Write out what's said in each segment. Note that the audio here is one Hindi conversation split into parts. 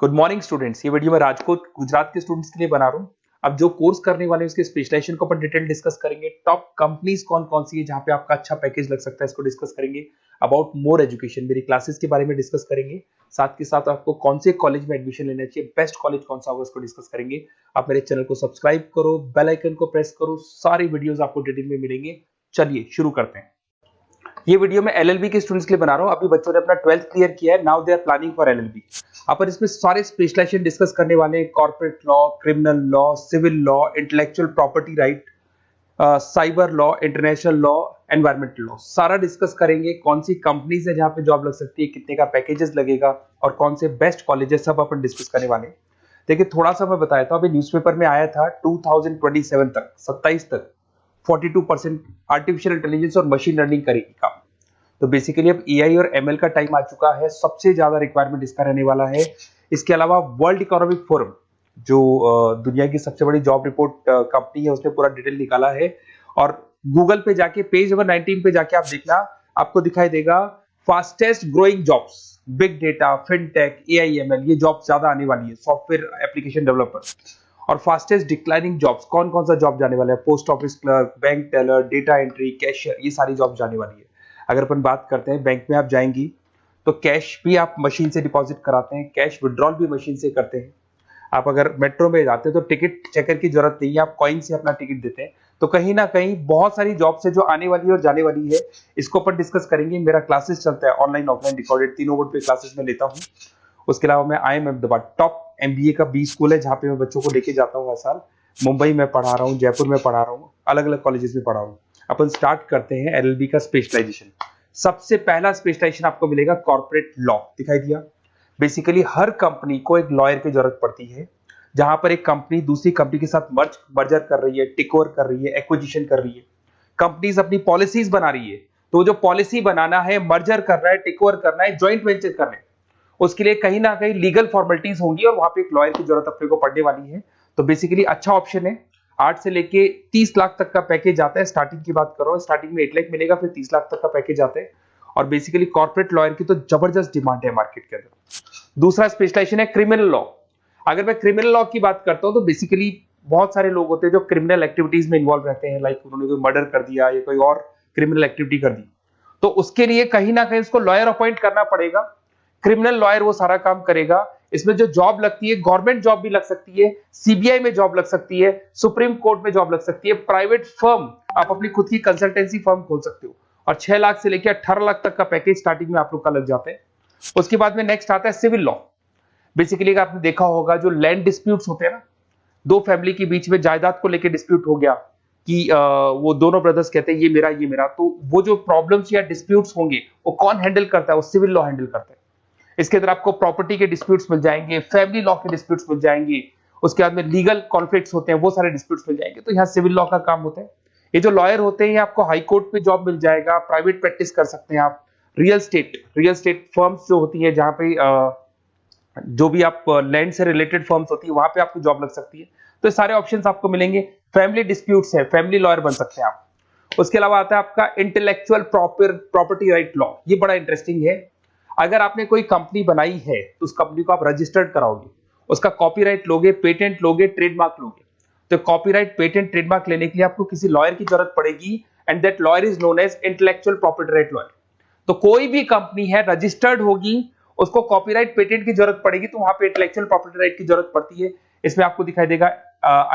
Good morning students. ये वीडियो मैं राजकोट गुजरात के स्टूडेंट्स के लिए बना रहा हूँ। अब जो कोर्स करने वाले हैं उसके स्पेशलाइजेशन को अपन डिटेल डिस्कस करेंगे। टॉप कंपनीज कौन कौन सी है जहां पे आपका अच्छा पैकेज लग सकता है, इसको डिस्कस करेंगे। अबाउट मोर एजुकेशन, मेरी क्लासेस के बारे में डिस्कस करेंगे। साथ के साथ आपको कौन से कॉलेज में एडमिशन लेना चाहिए, बेस्ट कॉलेज कौन सा होगा, इसको डिस्कस करेंगे। आप मेरे चैनल को सब्सक्राइब करो, बेल आइकन को प्रेस करो, सारी वीडियोस आपको डिटेल में मिलेंगे। चलिए शुरू करते हैं। ये वीडियो मैं एलएलबी के स्टूडेंट्स के लिए बना रहा हूँ। अभी बच्चों ने अपना 12th क्लियर किया है, now they are planning for LLB. अपन इसमें सारे स्पेशलाइजेशन डिस्कस करने वाले हैं। Corporate law, criminal law, civil law, intellectual property right, cyber law, international law, environmental law, सारा डिस्कस करेंगे। कौन सी कंपनीज है जहां पे जॉब लग सकती है, कितने का पैकेजेस लगेगा और कौन से बेस्ट कॉलेजेस, सब अपन डिस्कस करने वाले हैं। देखिए थोड़ा सा मैं बताया था, अभी न्यूज़पेपर में आया था 2027 तक, 27 तक 42% आर्टिफिशियल इंटेलिजेंस और मशीन लर्निंग करेगी काम। तो बेसिकली अब एआई और एमएल का टाइम आ चुका है, सबसे ज्यादा रिक्वायरमेंट इसका रहने वाला है। इसके अलावा वर्ल्ड इकोनॉमिक फोरम, जो दुनिया की सबसे बड़ी जॉब रिपोर्ट कंपनी है, उसने पूरा डिटेल निकाला है। और गूगल पे जाके पेज नंबर 19 पे जाके आप देखना, आपको दिखाई देगा fastest growing jobs, big data, fintech, AI ML, ये जॉब ज्यादा आने वाली है। Software application developer. और फास्टेस्ट डिक्लाइनिंग जॉब्स, कौन कौन सा जॉब जाने वाला है, post office clerk, bank teller, data entry, cashier, ये सारी जॉब जाने वाली है। अगर अपन बात करते हैं, बैंक में आप जाएंगी तो कैश भी आप मशीन से डिपॉजिट कराते हैं, कैश विड्रॉल भी मशीन से करते हैं। आप अगर मेट्रो में जाते हैं तो टिकट चेकर की जरूरत नहीं है, आप कॉइन से अपना टिकट देते हैं। तो कहीं ना कहीं बहुत सारी जॉब्स है जो आने वाली है और जाने वाली है, इसको अपन डिस्कस करेंगे। मेरा क्लासेस चलता है ऑनलाइन ऑफलाइन रिकॉर्डेड, तीनों बोर्ड पे क्लासेस में लेता हूँ। उसके अलावा मैं IIM अहमदाबाद टॉप MBA का B स्कूल है जहाँ पे मैं बच्चों को लेके जाता हूँ हर साल। मुंबई में पढ़ा रहा हूँ, जयपुर में पढ़ा रहा हूँ, अलग अलग कॉलेजेस में पढ़ा रहा हूँ। अपन स्टार्ट करते हैं LLB का स्पेशलाइजेशन। सबसे पहला स्पेशलाइजेशन आपको मिलेगा कॉर्पोरेट लॉ, दिखाई दिया। बेसिकली हर कंपनी को एक लॉयर की जरूरत पड़ती है, जहां पर एक कंपनी दूसरी कंपनी के साथ मर्जर कर रही है, टेक ओवर कर रही है, एक्विजिशन कर रही है। कंपनीज अपनी पॉलिसीज बना रही है, तो जो पॉलिसी बनाना है, मर्जर करना है, टेक ओवर करना है, ज्वाइंट वेंचर करना है, उसके लिए कहीं ना कहीं लीगल फॉर्मेलिटीज होंगी और वहां पे एक लॉयर की जरूरत अपने को पड़ने वाली है। तो बेसिकली अच्छा ऑप्शन है। 8 से लेके 30 लाख तक का पैकेज आता है। स्टार्टिंग की बात कर रहा हूं, स्टार्टिंग में 8 लाख मिलेगा, फिर 30 लाख तक का पैकेज आता है। और बेसिकली कॉर्पोरेट लॉयर की तो जबरदस्त डिमांड है मार्केट के अंदर। दूसरा स्पेशलाइजेशन है क्रिमिनल लॉ। अगर मैं क्रिमिनल लॉ की बात करता हूं तो बेसिकली बहुत सारे लोग होते हैं जो क्रिमिनल एक्टिविटीज में इन्वॉल्व रहते हैं, लाइक उन्होंने कोई मर्डर कर दिया या कोई और क्रिमिनल एक्टिविटी कर दी, तो उसके लिए कहीं ना कहीं उसको लॉयर अपॉइंट करना पड़ेगा। क्रिमिनल लॉयर वो सारा काम करेगा। इसमें जो जॉब लगती है, गवर्नमेंट जॉब भी लग सकती है, सीबीआई में जॉब लग सकती है, सुप्रीम कोर्ट में जॉब लग सकती है, प्राइवेट फर्म, आप अपनी खुद की कंसल्टेंसी फर्म खोल सकते हो। और 6 लाख से लेकर 18 लाख तक का पैकेज स्टार्टिंग में आप लोग का लग जाता है। उसके बाद में नेक्स्ट आता है सिविल लॉ। बेसिकली आपने देखा होगा जो लैंड डिस्प्यूट्स होते हैं ना, दो फैमिली के बीच में जायदाद को लेकर डिस्प्यूट हो गया कि वो दोनों ब्रदर्स कहते हैं ये मेरा ये मेरा, तो वो जो प्रॉब्लम्स या डिस्प्यूट्स होंगे वो कौन हैंडल करता है, वो सिविल लॉ हैंडल करता है। इसके अंदर आपको प्रॉपर्टी के डिस्प्यूट्स मिल जाएंगे, फैमिली लॉ के डिस्प्यूट्स मिल जाएंगे, उसके बाद में लीगल कॉन्फ्लिक्ट्स होते हैं, वो सारे डिस्प्यूट्स मिल जाएंगे। तो यहाँ सिविल लॉ का काम होता है। ये जो लॉयर होते हैं, आपको हाई कोर्ट पे जॉब मिल जाएगा, प्राइवेट प्रैक्टिस कर सकते हैं आप, रियल स्टेट फर्म्स जो होती है, जहां पे जो भी आप लैंड से रिलेटेड फर्म्स होती है, वहां पे आपको जॉब लग सकती है। तो सारे ऑप्शंस आपको मिलेंगे। फैमिली डिस्प्यूट्स है, फैमिली लॉयर बन सकते हैं आप। उसके अलावा आता है आपका इंटेलेक्चुअल प्रॉपर्टी राइट लॉ। ये बड़ा इंटरेस्टिंग है। अगर आपने कोई कंपनी बनाई है तो उस कंपनी को आप रजिस्टर्ड कराओगे, उसका कॉपीराइट लोगे, पेटेंट लोगे, ट्रेडमार्क लोगे। तो कॉपीराइट, पेटेंट, ट्रेडमार्क लेने के लिए आपको किसी लॉयर की जरूरत पड़ेगी, and that lawyer is known as intellectual property right lawyer. तो कोई भी कंपनी है रजिस्टर्ड होगी, उसको कॉपीराइट, पेटेंट की जरूरत पड़ेगी, तो वहां पे इंटेलेक्चुअल प्रॉपर्टी राइट की जरूरत पड़ती है। इसमें आपको दिखाई देगा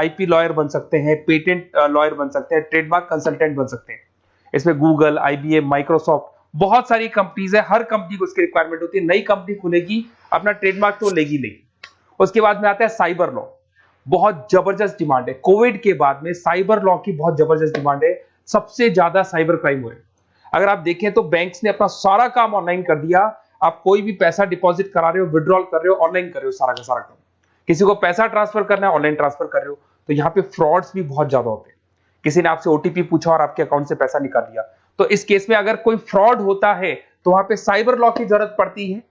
IP लॉयर बन सकते हैं, पेटेंट लॉयर बन सकते हैं, ट्रेडमार्क कंसल्टेंट बन सकते हैं। इसमें गूगल, IBM, माइक्रोसॉफ्ट, बहुत सारी कंपनीज है। हर कंपनी को उसकी रिक्वायरमेंट होती है। नई कंपनी खुलेगी, अपना ट्रेडमार्क तो लेगी लेगी। उसके बाद में आता है साइबर लॉ। बहुत जबरदस्त डिमांड है। कोविड के बाद में साइबर लॉ की बहुत जबरदस्त डिमांड है। सबसे ज्यादा साइबर क्राइम हुए। अगर आप देखें तो बैंक्स ने अपना सारा काम ऑनलाइन कर दिया। आप कोई भी पैसा डिपॉजिट करा रहे हो, विड्रॉल कर रहे हो, ऑनलाइन कर रहे हो, सारा का सारा काम। किसी को पैसा ट्रांसफर करना है, ऑनलाइन ट्रांसफर कर रहे हो। तो यहाँ पे फ्रॉड्स भी बहुत ज्यादा होते हैं। किसी ने आपसे OTP पूछा और आपके अकाउंट से पैसा निकाल लिया, तो इस केस में अगर कोई फ्रॉड होता है तो वहां पे साइबर लॉ की जरूरत पड़ती है।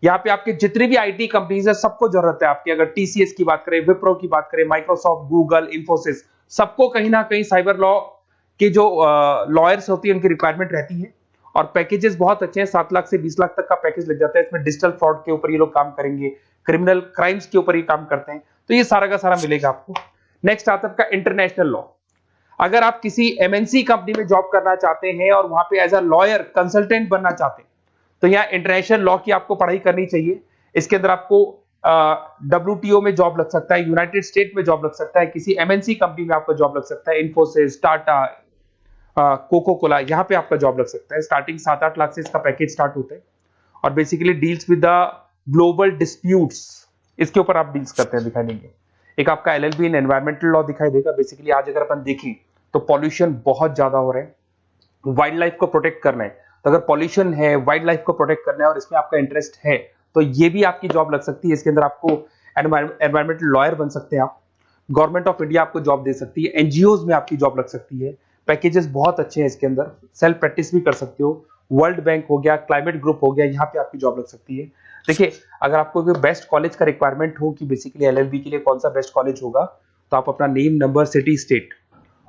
यहाँ पे आपके जितनी भी IT कंपनीज है, सबको जरूरत है आपकी। अगर TCS की बात करें, विप्रो की बात करें, माइक्रोसॉफ्ट, गूगल, इंफोसिस, सबको कहीं ना कहीं साइबर लॉ के जो लॉयर्स होती है उनकी रिक्वायरमेंट रहती है। और पैकेजेस बहुत अच्छे हैं, 7 लाख से 20 लाख तक का पैकेज लग जाता है। इसमें डिजिटल फ्रॉड के ऊपर ये लोग काम करेंगे, क्रिमिनल क्राइम्स के ऊपर ये काम करते हैं, तो ये सारा का सारा मिलेगा आपको। नेक्स्ट आता है आपका इंटरनेशनल लॉ। अगर आप किसी एमएनसी कंपनी में जॉब करना चाहते हैं और वहां पे एज अ लॉयर कंसल्टेंट बनना चाहते हैं, तो यहाँ इंटरनेशनल लॉ की आपको पढ़ाई करनी चाहिए। इसके अंदर आपको WTO में जॉब लग सकता है, यूनाइटेड स्टेट में जॉब लग सकता है, किसी एमएनसी कंपनी में आपका जॉब लग सकता है, इन्फोसिस, टाटा, कोको कोला, यहाँ पे आपका जॉब लग सकता है। स्टार्टिंग 7-8 लाख से इसका पैकेज स्टार्ट होता है और basically deals with the global disputes, इसके ऊपर आप डील्स करते हैं, दिखाई देंगे। एक आपका LLB इन एनवायरमेंटल लॉ दिखाई देगा। बेसिकली आज अगर अपन देखें तो पॉल्यूशन बहुत ज्यादा हो रहा है, वाइल्ड लाइफ को प्रोटेक्ट करना है, तो अगर पॉल्यूशन है, वाइल्ड लाइफ को प्रोटेक्ट करना है और इसमें आपका इंटरेस्ट है, तो ये भी आपकी जॉब लग सकती है। इसके अंदर आपको एनवायरमेंटल लॉयर बन सकते हैं आप। गवर्नमेंट ऑफ इंडिया आपको जॉब दे सकती है, एनजीओज में आपकी जॉब लग सकती है। पैकेजेस बहुत अच्छे हैं इसके अंदर, सेल्फ प्रैक्टिस भी कर सकते हो। वर्ल्ड बैंक हो गया, क्लाइमेट ग्रुप हो गया, यहाँ पे आपकी जॉब लग सकती है। देखिए, अगर आपको बेस्ट कॉलेज का रिक्वायरमेंट हो कि बेसिकली LLB के लिए कौन सा बेस्ट कॉलेज होगा, तो आप अपना नेम, नंबर, सिटी, स्टेट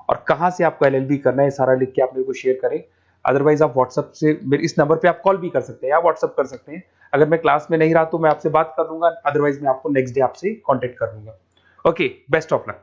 और कहां से आपको LLB करना है सारा लिख के आप मेरे को शेयर करें। अदरवाइज आप व्हाट्सएप से मेरे इस नंबर पे आप कॉल भी कर सकते हैं या व्हाट्सएप कर सकते हैं। अगर मैं क्लास में नहीं रहा तो मैं आपसे बात कर लूंगा, अदरवाइज मैं आपको नेक्स्ट डे आपसे कॉन्टेक्ट कर लूंगा। Okay, best of luck.